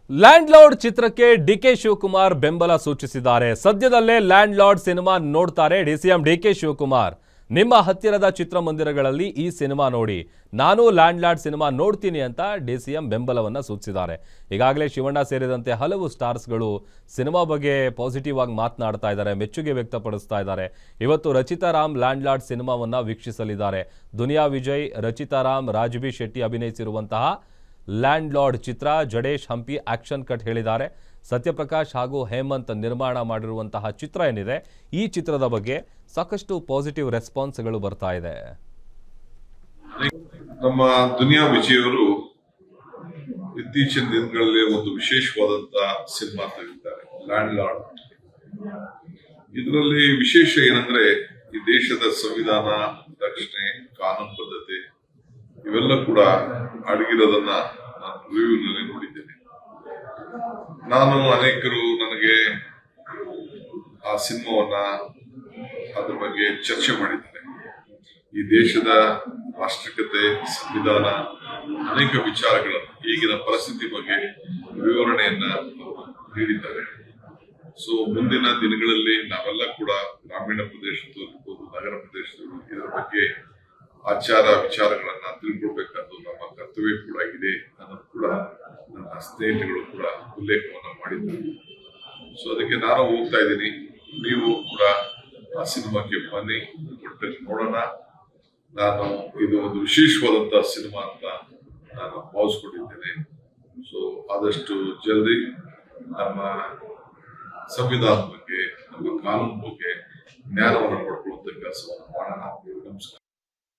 Land lord ಚಿತ್ರಕ್ಕೆ DK Shivakumar ಬೆಂಬಲ ಸೂಚಿಸಿದ್ದಾರೆ. ಸದ್ಯದಲ್ಲೇ ಲ್ಯಾಂಡ್ ಲಾರ್ಡ್ ಸಿನಿಮಾ ನೋಡ್ತಾರೆ ಡಿಸಿಎಂ ಡಿಕೆ ಶಿವಕುಮಾರ್. ನಿಮ್ಮ ಹತ್ತಿರದ ಚಿತ್ರಮಂದಿರಗಳಲ್ಲಿ ಈ ಸಿನಿಮಾ ನೋಡಿ, ನಾನು ಲ್ಯಾಂಡ್ ಲಾರ್ಡ್ ಸಿನಿಮಾ ನೋಡ್ತೀನಿ ಅಂತ ಡಿಸಿಎಂ ಬೆಂಬಲವನ್ನು ಸೂಚಿಸಿದ್ದಾರೆ. ಈಗಾಗಲೇ ಶಿವಣ್ಣ ಸೇರಿದಂತೆ ಹಲವು ಸ್ಟಾರ್ಸ್ಗಳು ಸಿನಿಮಾ ಬಗ್ಗೆ ಪಾಸಿಟಿವ್ ಆಗಿ ಮಾತನಾಡ್ತಾ ಇದ್ದಾರೆ, ಮೆಚ್ಚುಗೆ ವ್ಯಕ್ತಪಡಿಸ್ತಾ ಇದ್ದಾರೆ. ಇವತ್ತು ರಚಿತಾ ರಾಮ್ ಲ್ಯಾಂಡ್ ಲಾರ್ಡ್ ಸಿನಿಮಾವನ್ನು ವೀಕ್ಷಿಸಲಿದ್ದಾರೆ. ದುನಿಯಾ ವಿಜಯ್, ರಚಿತಾ ರಾಮ್, ರಾಜ್ಬಿ ಶೆಟ್ಟಿ ಅಭಿನಯಿಸಿರುವಂತಹ ಲ್ಯಾಂಡ್ ಲಾರ್ಡ್ ಚಿತ್ರ ಜಡೇಶ್ ಹಂಪಿ ಆಕ್ಷನ್ ಕಟ್ ಹೇಳಿದ್ದಾರೆ. ಸತ್ಯಪ್ರಕಾಶ್ ಹಾಗೂ ಹೇಮಂತ್ ನಿರ್ಮಾಣ ಮಾಡಿರುವಂತಹ ಚಿತ್ರ ಏನಿದೆ, ಈ ಚಿತ್ರದ ಬಗ್ಗೆ ಸಾಕಷ್ಟು ಪಾಸಿಟಿವ್ ರೆಸ್ಪಾನ್ಸ್ಗಳು ಬರ್ತಾ ಇದೆ. ನಮ್ಮ ದುನಿಯಾ ವಿಜಯ್ ಅವರು ಇತ್ತೀಚಿನ ದಿನಗಳಲ್ಲಿ ಒಂದು ವಿಶೇಷವಾದಂತಹ ಸಿನಿಮಾ ತೆಗೆದಿದ್ದಾರೆ, ಲ್ಯಾಂಡ್ ಲಾರ್ಡ್. ಇದರಲ್ಲಿ ವಿಶೇಷ ಏನಂದ್ರೆ, ಈ ದೇಶದ ಸಂವಿಧಾನ, ರಕ್ಷಣೆ, ಕಾನೂನು ಬದ್ಧತೆ ಇವೆಲ್ಲ ಕೂಡ ಅಡಗಿರೋದನ್ನ ನಾನು ರಿವ್ಯೂನಲ್ಲಿ ನೋಡಿದ್ದೇನೆ. ಅನೇಕರು ನನಗೆ ಆ ಸಿನಿಮಾವನ್ನ ಅದ್ರ ಬಗ್ಗೆ ಚರ್ಚೆ ಮಾಡಿದ್ದಾರೆ. ಈ ದೇಶದ ರಾಷ್ಟ್ರೀಯತೆ, ಸಂವಿಧಾನ, ಅನೇಕ ವಿಚಾರಗಳನ್ನು, ಈಗಿನ ಪರಿಸ್ಥಿತಿ ಬಗ್ಗೆ ವಿವರಣೆಯನ್ನ ನೀಡಿದ್ದಾರೆ. ಸೊ ಮುಂದಿನ ದಿನಗಳಲ್ಲಿ ನಾವೆಲ್ಲ ಕೂಡ ಗ್ರಾಮೀಣ ಪ್ರದೇಶದಲ್ಲಿರ್ಬೋದು, ನಗರ ಪ್ರದೇಶದಲ್ಲೂ ಇದರ ಬಗ್ಗೆ ಆಚಾರ ವಿಚಾರಗಳನ್ನ ತಿಳ್ಕೊಳ್ಬೇಕಾದ್ದು ನಮ್ಮ ಕರ್ತವ್ಯ ಕೂಡ ಇದೆ ಅನ್ನೋದು ಕೂಡ ನನ್ನ ಸ್ನೇಹಿತಗಳು ಕೂಡ ಉಲ್ಲೇಖವನ್ನ ಮಾಡಿದ್ದಾರೆ. ಸೊ ಅದಕ್ಕೆ ನಾನು ಹೋಗ್ತಾ ಇದ್ದೀನಿ, ನೀವು ಕೂಡ ಆ ಸಿನಿಮಾಕ್ಕೆ ಬನ್ನಿ, ಒಟ್ಟಿಗೆ ನೋಡೋಣ. ಇದು ಒಂದು ವಿಶೇಷವಾದಂತಹ ಸಿನಿಮಾ ಅಂತ ನಾನು ಭಾವಿಸ್ಕೊಂಡಿದ್ದೇನೆ. ಸೊ ಆದಷ್ಟು ಜಲ್ದಿ ನಮ್ಮ ಸಂವಿಧಾನದ ಬಗ್ಗೆ, ನಮ್ಮ ಕಾನೂನು ಬಗ್ಗೆ ಜ್ಞಾನವನ್ನು ಪಡ್ಕೊಳ್ಳುವಂತ ಕೆಲಸವನ್ನು ಮಾಡೋಣ. ನಮಸ್ಕಾರ.